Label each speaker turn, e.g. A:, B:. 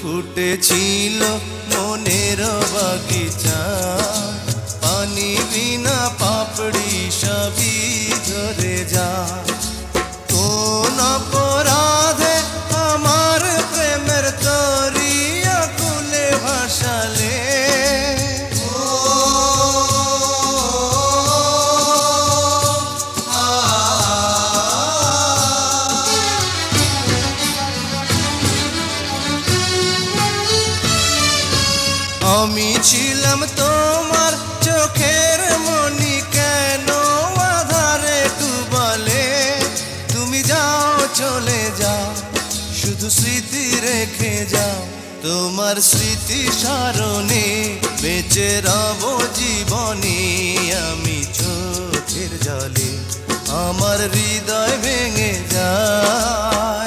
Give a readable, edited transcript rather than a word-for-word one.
A: ফুটেছিল মনের বাগিচা, পানি বিনা পাপড়ি সবই ঝরে যায়। কোন অপরাধে আমার প্রেমের তরি আকুলে ভাসালে, আমি ছিলাম তোমার চোখের মনি, কেন আধারে ডুবালে? তুমি যাও চলে যাও, শুধু স্মৃতি রেখে যাও। তোমার স্মৃতি স্মরণে বেঁচে রব জীবনে। আমি চোখের জলে আমার হৃদয় ভেঙে যায়।